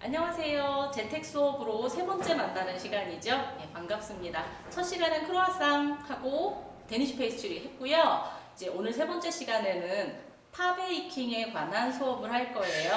안녕하세요. 재택 수업으로 세 번째 만나는 시간이죠. 반갑습니다. 첫 시간은 크로아상하고 데니쉬 페이스트리 했고요. 이제 오늘 세 번째 시간에는 파베이킹에 관한 수업을 할 거예요.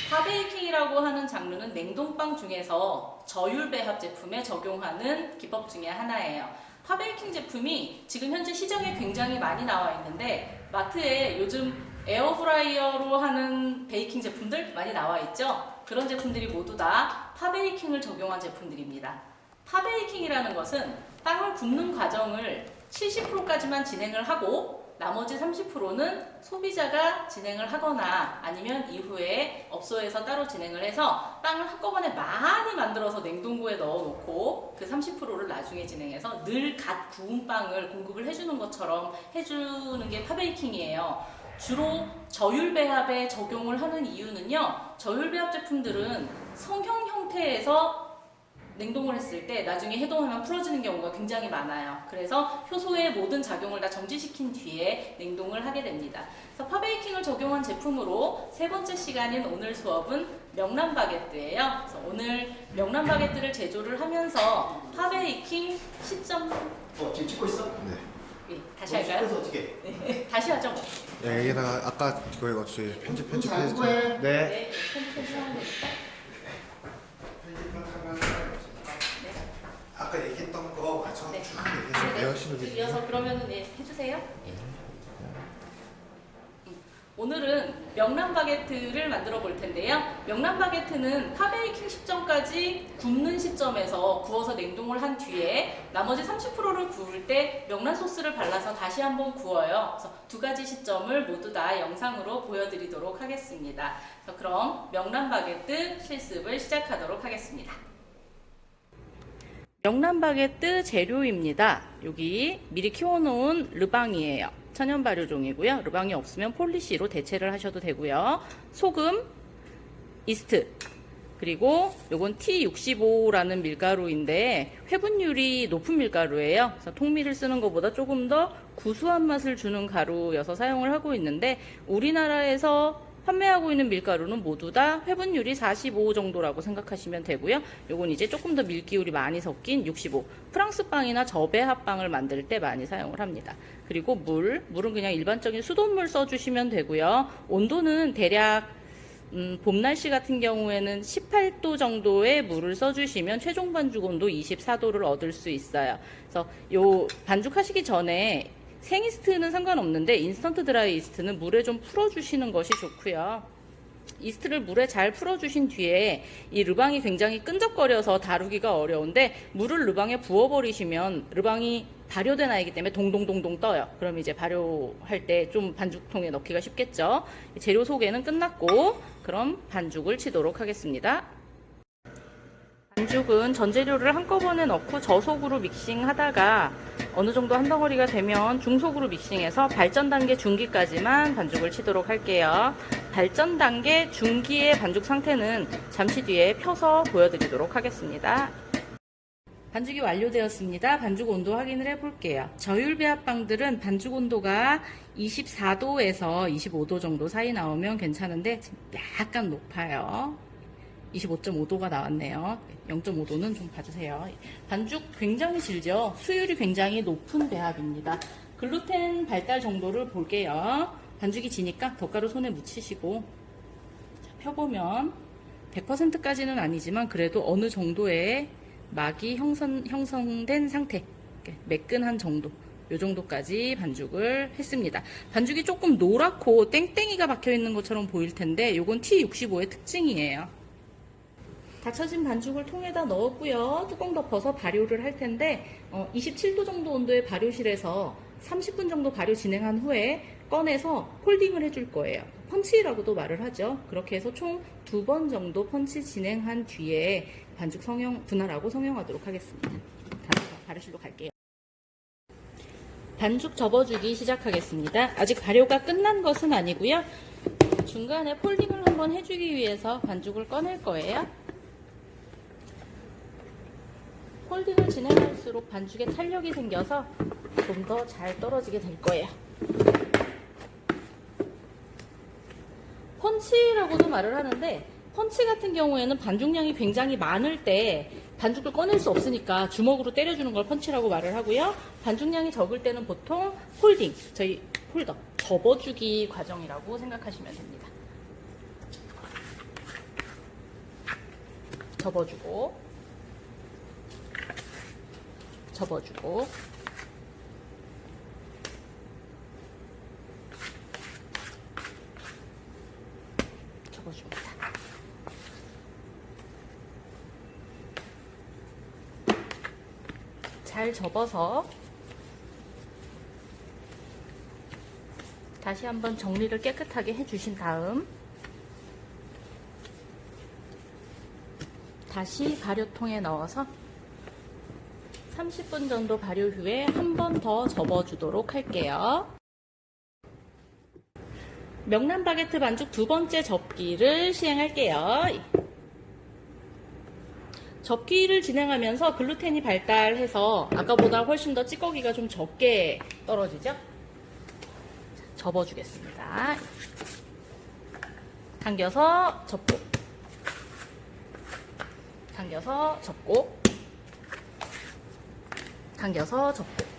파베이킹이라고 하는 장르는 냉동빵 중에서 저율배합 제품에 적용하는 기법 중에 하나예요. 파베이킹 제품이 지금 현재 시장에 굉장히 많이 나와 있는데 마트에 요즘 에어프라이어로 하는 베이킹 제품들 많이 나와 있죠. 그런 제품들이 모두 다 파베이킹을 적용한 제품들입니다. 파베이킹이라는 것은 빵을 굽는 과정을 70%까지만 진행을 하고 나머지 30%는 소비자가 진행을 하거나 아니면 이후에 업소에서 따로 진행을 해서 빵을 한꺼번에 많이 만들어서 냉동고에 넣어놓고 그 30%를 나중에 진행해서 늘 갓 구운 빵을 공급을 해주는 것처럼 해주는 게 파베이킹이에요. 주로 저율배합에 적용을 하는 이유는요, 저율배합 제품들은 성형 형태에서 냉동을 했을 때 나중에 해동하면 풀어지는 경우가 굉장히 많아요. 그래서 효소의 모든 작용을 다 정지시킨 뒤에 냉동을 하게 됩니다. 그래서 파베이킹을 적용한 제품으로 세 번째 시간인 오늘 수업은 명란 바게뜨예요. 그래서 오늘 명란 바게뜨를 제조를 하면서 파베이킹 시점 지금 찍고 있어? 네. 예, 다시 할까요? 찍어서 어떻게? 네, 다시 하죠. 뭐. 야, 여기다가 아까 그거 어떻게 편집해서. 해. 네. 네, 편집하면 되니까. 아까 얘기했던 거 맞춰 네. 쭉 얘기해서 내용실을 이어서 그러면은 해주세요. 예. 오늘은 명란 바게트를 만들어 볼 텐데요. 명란 바게트는 파베이킹 시점까지 굽는 시점에서 구워서 냉동을 한 뒤에 나머지 30%를 구울 때 명란 소스를 발라서 다시 한번 구워요. 그래서 두 가지 시점을 모두 다 영상으로 보여드리도록 하겠습니다. 그럼 명란 바게트 실습을 시작하도록 하겠습니다. 명란 바게뜨 재료입니다. 여기 미리 키워놓은 르방이에요. 천연 발효종이고요. 르방이 없으면 폴리시로 대체를 하셔도 되고요. 소금, 이스트, 그리고 요건 T65라는 밀가루인데 회분율이 높은 밀가루예요. 그래서 통밀을 쓰는 것보다 조금 더 구수한 맛을 주는 가루여서 사용을 하고 있는데 우리나라에서 판매하고 있는 밀가루는 모두 다 회분율이 45 정도라고 생각하시면 되고요. 요건 이제 조금 더 밀기율이 많이 섞인 65. 프랑스 빵이나 저배합 빵을 만들 때 많이 사용을 합니다. 그리고 물은 그냥 일반적인 수돗물 써주시면 되고요. 온도는 대략 봄 날씨 같은 경우에는 18도 정도의 물을 써주시면 최종 반죽 온도 24도를 얻을 수 있어요. 그래서 요 반죽하시기 전에 생이스트는 상관없는데 인스턴트 드라이 이스트는 물에 좀 풀어주시는 것이 좋고요. 이스트를 물에 잘 풀어주신 뒤에 이 르방이 굉장히 끈적거려서 다루기가 어려운데 물을 르방에 부어버리시면 르방이 발효된 아이기 때문에 동동동동 떠요. 그럼 이제 발효할 때 좀 반죽통에 넣기가 쉽겠죠. 재료 소개는 끝났고 그럼 반죽을 치도록 하겠습니다. 반죽은 전 재료를 한꺼번에 넣고 저속으로 믹싱하다가 어느 정도 한 덩어리가 되면 중속으로 믹싱해서 발전 단계 중기까지만 반죽을 치도록 할게요. 발전 단계 중기의 반죽 상태는 잠시 뒤에 펴서 보여드리도록 하겠습니다. 반죽이 완료되었습니다. 반죽 온도 확인을 해볼게요. 저율배합 빵들은 반죽 온도가 24도에서 25도 정도 사이 나오면 괜찮은데 약간 높아요. 25.5도가 나왔네요. 0.5도는 좀 봐주세요. 반죽 굉장히 질죠? 수율이 굉장히 높은 배합입니다. 글루텐 발달 정도를 볼게요. 반죽이 지니까 덧가루 손에 묻히시고 펴보면 100%까지는 아니지만 그래도 어느 정도의 막이 형성된 상태, 매끈한 정도, 요 정도까지 반죽을 했습니다. 반죽이 조금 노랗고 땡땡이가 박혀있는 것처럼 보일 텐데 요건 T65의 특징이에요. 닫혀진 반죽을 통에다 넣었고요. 뚜껑 덮어서 발효를 할 텐데 27도 정도 온도의 발효실에서 30분 정도 발효 진행한 후에 꺼내서 폴딩을 해줄 거예요. 펀치라고도 말을 하죠. 그렇게 해서 총 2번 정도 펀치 진행한 뒤에 반죽 분할하고 성형하도록 하겠습니다. 발효실로 갈게요. 반죽 접어주기 시작하겠습니다. 아직 발효가 끝난 것은 아니고요. 중간에 폴딩을 한번 해주기 위해서 반죽을 꺼낼 거예요. 폴딩을 진행할수록 반죽에 탄력이 생겨서 좀 더 잘 떨어지게 될 거예요. 펀치라고도 말을 하는데 펀치 같은 경우에는 반죽량이 굉장히 많을 때 반죽을 꺼낼 수 없으니까 주먹으로 때려주는 걸 펀치라고 말을 하고요. 반죽량이 적을 때는 보통 홀딩, 저희 홀더, 접어주기 과정이라고 생각하시면 됩니다. 접어주고, 접어주고, 접어줍니다. 잘 접어서 다시 한번 정리를 깨끗하게 해주신 다음 다시 발효통에 넣어서 30분 정도 발효 후에 한 번 더 접어주도록 할게요. 명란 바게트 반죽 두 번째 접기를 시행할게요. 접기를 진행하면서 글루텐이 발달해서 아까보다 훨씬 더 찌꺼기가 좀 적게 떨어지죠? 접어주겠습니다. 당겨서 접고, 당겨서 접고, 당겨서 접고.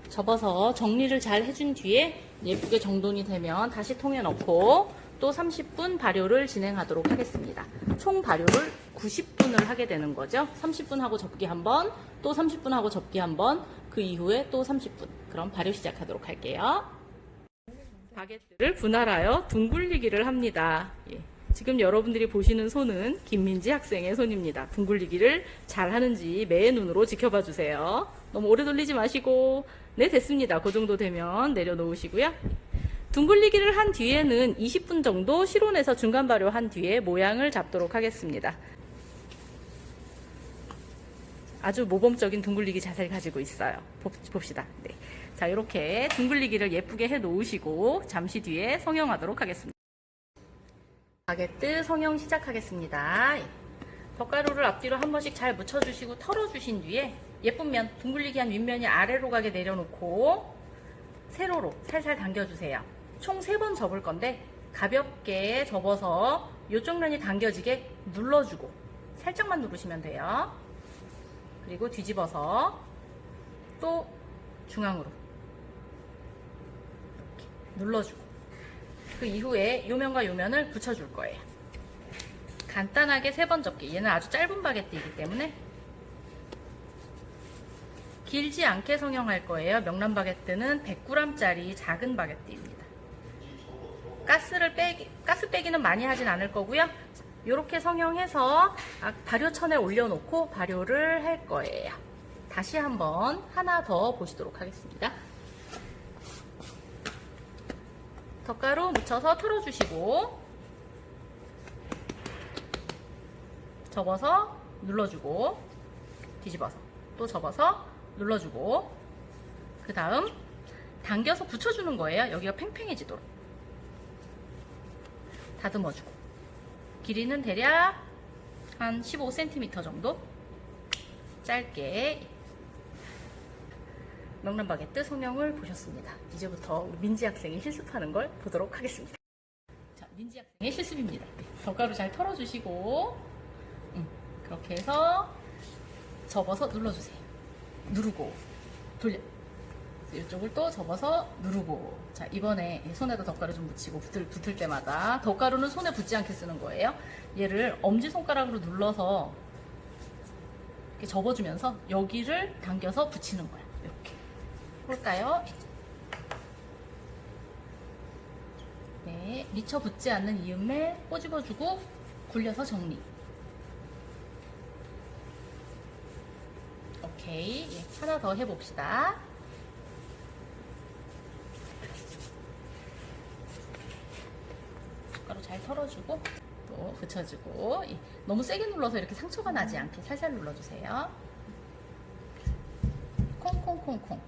접어서 정리를 잘 해준 뒤에 예쁘게 정돈이 되면 다시 통에 넣고 또 30분 발효를 진행하도록 하겠습니다. 총 발효를 90분을 하게 되는 거죠. 30분 하고 접기 한 번, 또 30분 하고 접기 한 번, 그 이후에 또 30분. 그럼 발효 시작하도록 할게요. 바게트를 분할하여 둥글리기를 합니다. 예. 지금 여러분들이 보시는 손은 김민지 학생의 손입니다. 둥글리기를 잘 하는지 매의 눈으로 지켜봐 주세요. 너무 오래 돌리지 마시고, 네, 됐습니다. 그 정도 되면 내려놓으시고요. 둥글리기를 한 뒤에는 20분 정도 실온에서 중간 발효한 뒤에 모양을 잡도록 하겠습니다. 아주 모범적인 둥글리기 자세를 가지고 있어요. 봅시다. 네. 자, 이렇게 둥글리기를 예쁘게 해 놓으시고 잠시 뒤에 성형하도록 하겠습니다. 바게트 성형 시작하겠습니다. 덧가루를 앞뒤로 한 번씩 잘 묻혀주시고 털어주신 뒤에 예쁜 면, 둥글리기 한 윗면이 아래로 가게 내려놓고 세로로 살살 당겨주세요. 총 3번 접을 건데 가볍게 접어서 이쪽 면이 당겨지게 눌러주고 살짝만 누르시면 돼요. 그리고 뒤집어서 또 중앙으로 이렇게 눌러주고 그 이후에 요 면과 요 면을 붙여줄 거예요. 간단하게 3번 접기. 얘는 아주 짧은 바게트이기 때문에 길지 않게 성형할 거예요. 명란 바게트는 100g짜리 작은 바게트입니다. 가스 빼기는 많이 하진 않을 거고요. 이렇게 성형해서 발효천에 올려놓고 발효를 할 거예요. 다시 한번 하나 더 보시도록 하겠습니다. 덧가루 묻혀서 털어주시고 접어서 눌러주고 뒤집어서 또 접어서 눌러주고 그 다음 당겨서 붙여주는 거예요. 여기가 팽팽해지도록 다듬어주고 길이는 대략 한 15cm 정도 짧게 명란 바게트 성형을 보셨습니다. 이제부터 우리 민지 학생이 실습하는 걸 보도록 하겠습니다. 자, 민지 학생의 실습입니다. 덧가루 잘 털어주시고 그렇게 해서 접어서 눌러주세요. 누르고 돌려 이쪽을 또 접어서 누르고 자 이번에 손에다 덧가루 좀 묻히고 붙을 때마다 덧가루는 손에 붙지 않게 쓰는 거예요. 얘를 엄지손가락으로 눌러서 이렇게 접어주면서 여기를 당겨서 붙이는 거야. 이렇게 볼까요? 네, 미쳐 붙지 않는 이음에 꼬집어주고 굴려서 정리. 오케이, 예, 하나 더 해봅시다. 숟가루 잘 털어주고 또 붙여주고 너무 세게 눌러서 이렇게 상처가 나지 않게 살살 눌러주세요. 콩콩콩콩.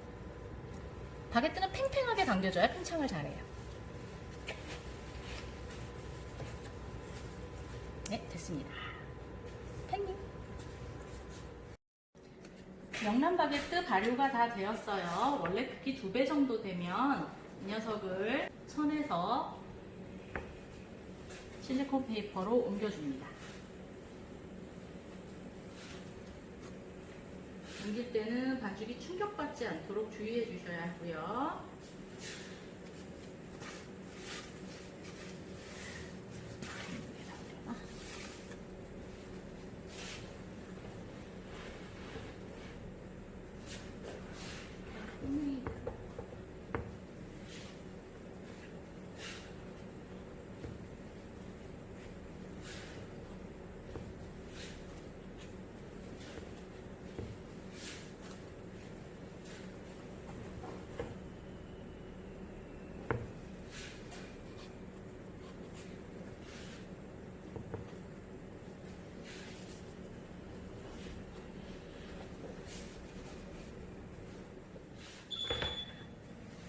바게트는 팽팽하게 당겨줘야 팽창을 잘해요. 네, 됐습니다. 팽님. 명란 바게트 발효가 다 되었어요. 원래 크기 2배 정도 되면 이 녀석을 천에서 실리콘 페이퍼로 옮겨줍니다. 옮길 때는 반죽이 충격받지 않도록 주의해 주셔야 하고요.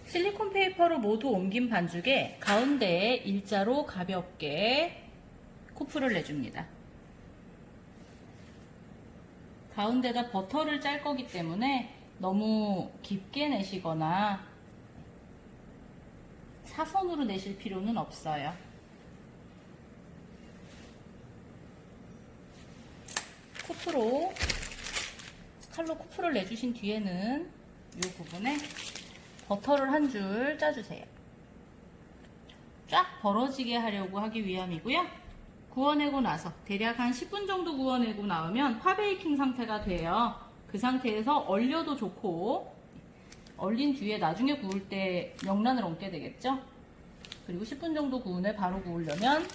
실리콘 페이퍼로 모두 옮긴 반죽에 가운데에 일자로 가볍게 코프를 내줍니다. 가운데다 버터를 짤 거기 때문에 너무 깊게 내시거나 사선으로 내실 필요는 없어요. 칼로 코프를 내주신 뒤에는 이 부분에 버터를 한 줄 짜주세요. 쫙 벌어지게 하려고 하기 위함이고요. 구워내고 나서 대략 한 10분 정도 구워내고 나오면 파베이킹 상태가 돼요. 그 상태에서 얼려도 좋고, 얼린 뒤에 나중에 구울 때 명란을 얹게 되겠죠. 그리고 10분 정도 구운 후에 바로 구우려면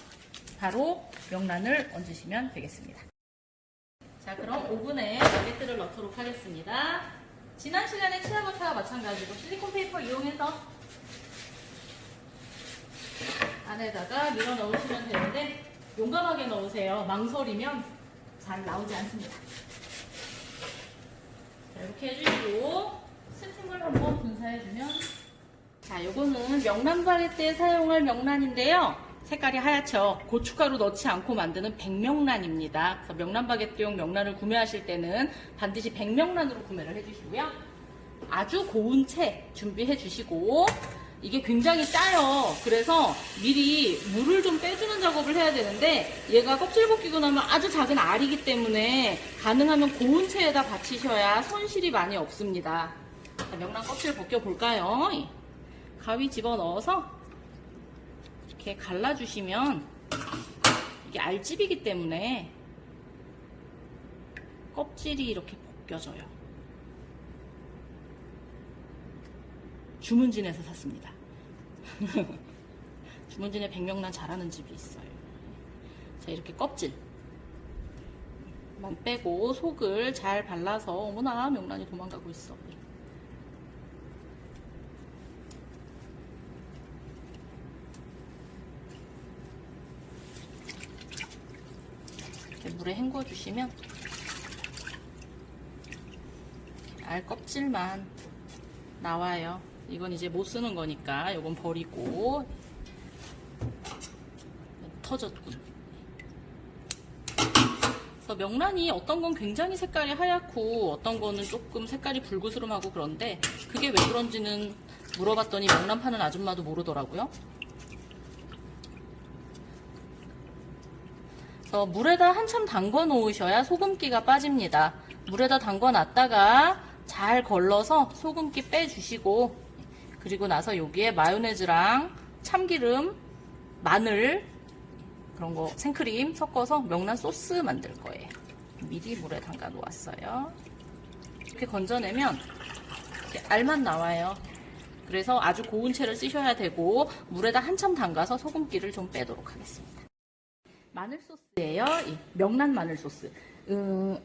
바로 명란을 얹으시면 되겠습니다. 자, 그럼 오븐에 바게트를 넣도록 하겠습니다. 지난 시간에 치아버터와 마찬가지로 실리콘 페이퍼 이용해서 안에다가 밀어 넣으시면 되는데 용감하게 넣으세요. 망설이면 잘 나오지 않습니다. 자, 이렇게 해주시고 스팀을 한번 분사해주면, 자, 요거는 명란 바게트에 사용할 명란인데요. 색깔이 하얗죠. 고춧가루 넣지 않고 만드는 백명란입니다. 그래서 명란 바게트용 명란을 구매하실 때는 반드시 백명란으로 구매를 해주시고요. 아주 고운 채 준비해 주시고, 이게 굉장히 짜요. 그래서 미리 물을 좀 빼주는 작업을 해야 되는데 얘가 껍질 벗기고 나면 아주 작은 알이기 때문에 가능하면 고운 채에다 받치셔야 손실이 많이 없습니다. 자, 명란 껍질 벗겨볼까요? 가위 집어넣어서 이렇게 갈라주시면, 이게 알집이기 때문에 껍질이 이렇게 벗겨져요. 주문진에서 샀습니다. 주문진에 백명란 잘하는 집이 있어요. 자, 이렇게 껍질만 빼고 속을 잘 발라서, 어머나 명란이 도망가고 있어. 이렇게 물에 헹궈 주시면 알 껍질만 나와요. 이건 이제 못 쓰는 거니까 이건 버리고. 터졌군. 그래서 명란이 어떤 건 굉장히 색깔이 하얗고 어떤 거는 조금 색깔이 불구스름하고 그런데 그게 왜 그런지는 물어봤더니 명란 파는 아줌마도 모르더라고요. 그래서 물에다 한참 담궈 놓으셔야 소금기가 빠집니다. 물에다 담궈 놨다가 잘 걸러서 소금기 빼주시고, 그리고 나서 여기에 마요네즈랑 참기름, 마늘, 그런 거 생크림 섞어서 명란 소스 만들 거예요. 미리 물에 담가 놓았어요. 이렇게 건져내면 이렇게 알만 나와요. 그래서 아주 고운 채를 쓰셔야 되고 물에다 한참 담가서 소금기를 좀 빼도록 하겠습니다. 마늘 소스예요. 명란 마늘 소스.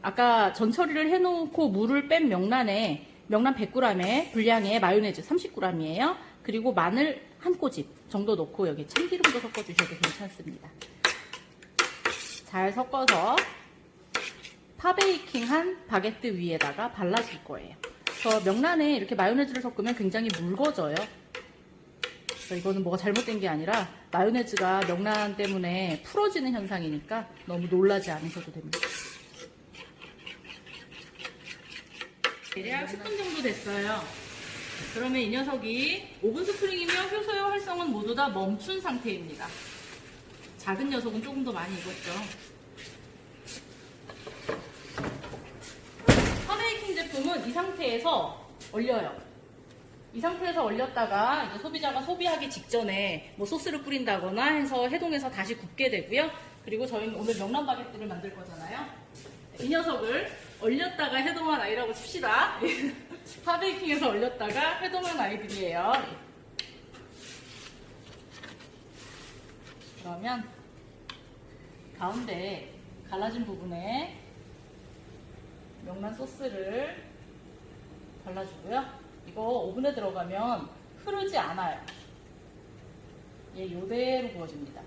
아까 전처리를 해놓고 물을 뺀 명란에 명란 100g에 분량에 마요네즈 30g이에요. 그리고 마늘 한 꼬집 정도 넣고 여기 참기름도 섞어주셔도 괜찮습니다. 잘 섞어서 파베이킹한 바게트 위에다가 발라줄 거예요. 그래서 명란에 이렇게 마요네즈를 섞으면 굉장히 묽어져요. 그래서 이거는 뭐가 잘못된 게 아니라 마요네즈가 명란 때문에 풀어지는 현상이니까 너무 놀라지 않으셔도 됩니다. 대략 10분 정도 됐어요. 그러면 이 녀석이 오븐 스프링이며 효소의 활성은 모두 다 멈춘 상태입니다. 작은 녀석은 조금 더 많이 익었죠. 파베이킹 제품은 이 상태에서 얼려요. 이 상태에서 얼렸다가 이제 소비자가 소비하기 직전에 뭐 소스를 뿌린다거나 해서 해동해서 다시 굽게 되고요. 그리고 저희는 오늘 명란 바게트를 만들 거잖아요. 이 녀석을 얼렸다가 해동한 아이라고 칩시다. 파베이킹에서 얼렸다가 해동한 아이들이에요. 그러면 가운데 갈라진 부분에 명란 소스를 발라주고요. 이거 오븐에 들어가면 흐르지 않아요. 얘 요대로 구워집니다.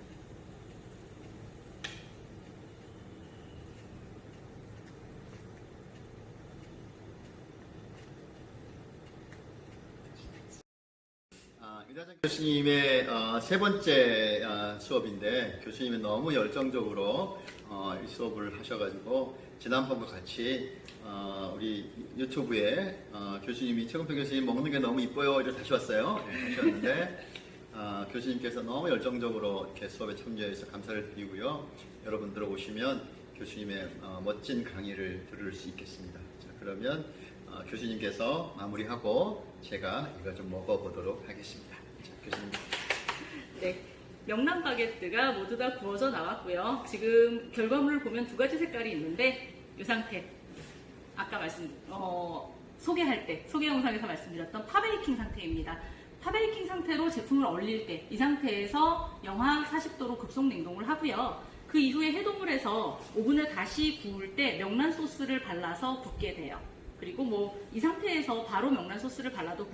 윤하정 교수님의 세 번째 수업인데 교수님이 너무 열정적으로 이 수업을 하셔가지고 지난번과 같이 우리 유튜브에 교수님이 최근표 교수님 먹는 게 너무 이뻐요 이렇게 다시 왔어요. 네, 다시 왔는데 교수님께서 너무 열정적으로 이렇게 수업에 참여해서 감사를 드리고요. 여러분들 오시면 교수님의 멋진 강의를 들을 수 있겠습니다. 자, 그러면 교수님께서 마무리하고 제가 이거 좀 먹어보도록 하겠습니다. 자, 교수님. 네, 명란 바게트가 모두 다 구워져 나왔고요. 지금 결과물을 보면 두 가지 색깔이 있는데 이 상태. 아까 소개할 때, 소개 영상에서 말씀드렸던 파베이킹 상태입니다. 파베이킹 상태로 제품을 얼릴 때 이 상태에서 영하 40도로 급속 냉동을 하고요. 그 이후에 해동을 해서 오븐에 다시 구울 때 명란 소스를 발라서 굽게 돼요. 그리고 이 상태에서 바로 명란 소스를 발라도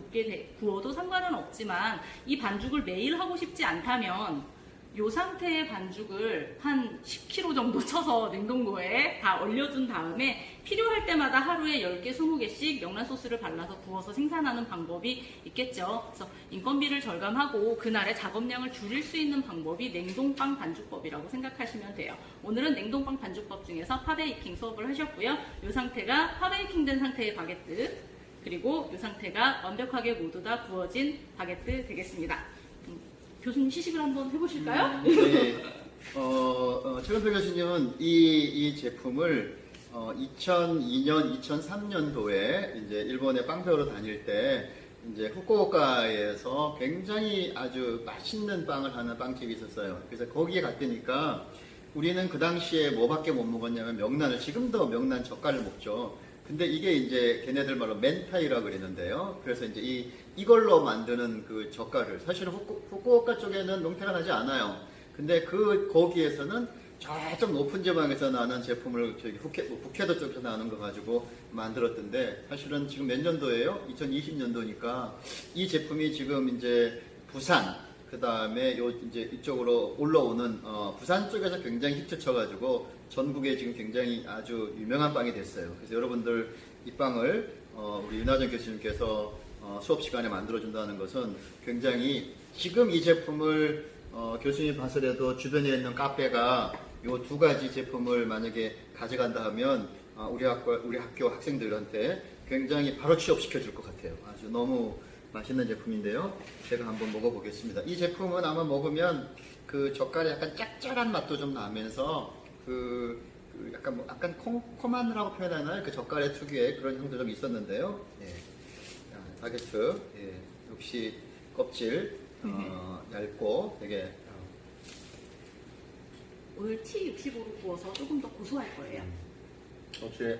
구워도 상관은 없지만 이 반죽을 매일 하고 싶지 않다면 이 상태의 반죽을 한 10kg 정도 쳐서 냉동고에 다 얼려둔 다음에 필요할 때마다 하루에 10개, 20개씩 명란 소스를 발라서 구워서 생산하는 방법이 있겠죠. 그래서 인건비를 절감하고 그날의 작업량을 줄일 수 있는 방법이 냉동빵 반죽법이라고 생각하시면 돼요. 오늘은 냉동빵 반죽법 중에서 파베이킹 수업을 하셨고요. 이 상태가 파베이킹 된 상태의 바게트, 그리고 이 상태가 완벽하게 모두 다 구워진 바게트 되겠습니다. 교수님 시식을 한번 해보실까요? 네. 최근표 교수님은 이 제품을 2002년, 2003년도에 이제 일본에 빵 배우러 다닐 때 이제 후쿠오카에서 굉장히 아주 맛있는 빵을 하는 빵집이 있었어요. 그래서 거기에 갔더니까 우리는 그 당시에 뭐밖에 못 먹었냐면 명란을, 지금도 명란 젓갈을 먹죠. 근데 이게 이제 걔네들 말로 멘타이라고 그랬는데요. 그래서 이제 이걸로 만드는 그 젓갈을, 사실은 후쿠오카 쪽에는 농태가 나지 않아요. 근데 거기에서는 저쪽 높은 지방에서 나는 제품을 저기 북해도 쪽에서 나는 거 가지고 만들었던데, 사실은 지금 몇 년도예요? 2020년도니까 이 제품이 지금 이제 부산, 그 다음에 이제 이쪽으로 올라오는 부산 쪽에서 굉장히 히트 쳐가지고 전국에 지금 굉장히 아주 유명한 빵이 됐어요. 그래서 여러분들 이 빵을 우리 윤하정 교수님께서 수업 시간에 만들어준다는 것은 굉장히, 지금 이 제품을 교수님 봐서라도 주변에 있는 카페가 이 두 가지 제품을 만약에 가져간다 하면 우리 학교 학생들한테 굉장히 바로 취업시켜 줄 것 같아요. 아주 너무 맛있는 제품인데요. 제가 한번 먹어보겠습니다. 이 제품은 아마 먹으면 그 젓갈에 약간 짭짤한 맛도 좀 나면서 약간 콩마늘이라고 표현하나요? 그 젓갈의 특유의 그런 향도 좀 있었는데요. 예. 바게트, 예. 역시 껍질 얇고 되게 오늘 T65로 구워서 조금 더 고소할 거예요. 역시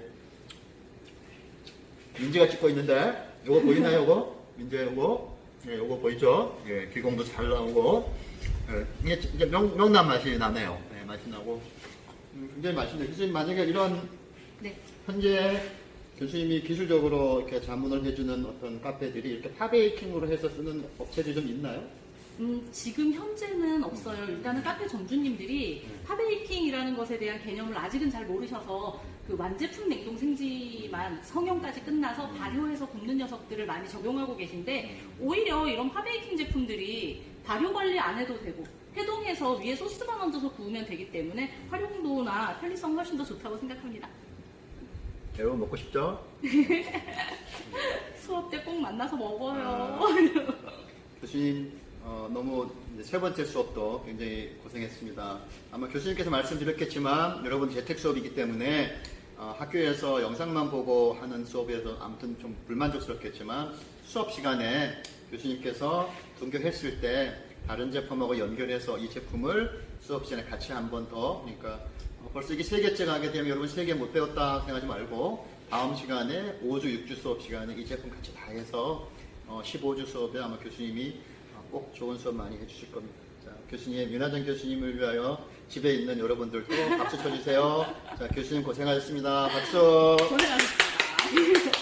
민지가 찍고 있는데 요거 보이나요? 요거? 민지가 요거? 예, 요거 보이죠? 예, 기공도 잘 나오고, 예, 이게 명란 맛이 나네요. 예, 맛이 나고 굉장히 맛있네요. 교수님, 만약에 이런 네. 현재 교수님이 기술적으로 이렇게 자문을 해주는 어떤 카페들이 이렇게 파베이킹으로 해서 쓰는 업체들이 좀 있나요? 지금 현재는 없어요. 일단은 카페 점주님들이 파베이킹이라는 것에 대한 개념을 아직은 잘 모르셔서 그 완제품 냉동 생지만 성형까지 끝나서 발효해서 굽는 녀석들을 많이 적용하고 계신데, 오히려 이런 파베이킹 제품들이 발효 관리 안 해도 되고 해동해서 위에 소스만 얹어서 구우면 되기 때문에 활용도나 편리성 훨씬 더 좋다고 생각합니다. 여러분 먹고 싶죠? 수업 때 꼭 만나서 먹어요. 교수님 너무 이제 세 번째 수업도 굉장히 고생했습니다. 아마 교수님께서 말씀드렸겠지만 여러분 재택 수업이기 때문에 학교에서 영상만 보고 하는 수업에서 아무튼 좀 불만족스럽겠지만 수업 시간에 교수님께서 등교했을 때 다른 제품하고 연결해서 이 제품을 수업 시간에 같이 한 번 더, 그러니까 벌써 이게 3개째가 하게 되면 여러분 3개 못 배웠다 생각하지 말고 다음 시간에 5주, 6주 수업 시간에 이 제품 같이 다 해서 15주 수업에 아마 교수님이 꼭 좋은 수업 많이 해주실 겁니다. 자, 교수님, 윤하정 교수님을 위하여 집에 있는 여러분들도 박수 쳐주세요. 자, 교수님 고생하셨습니다. 박수! 고생하셨습니다.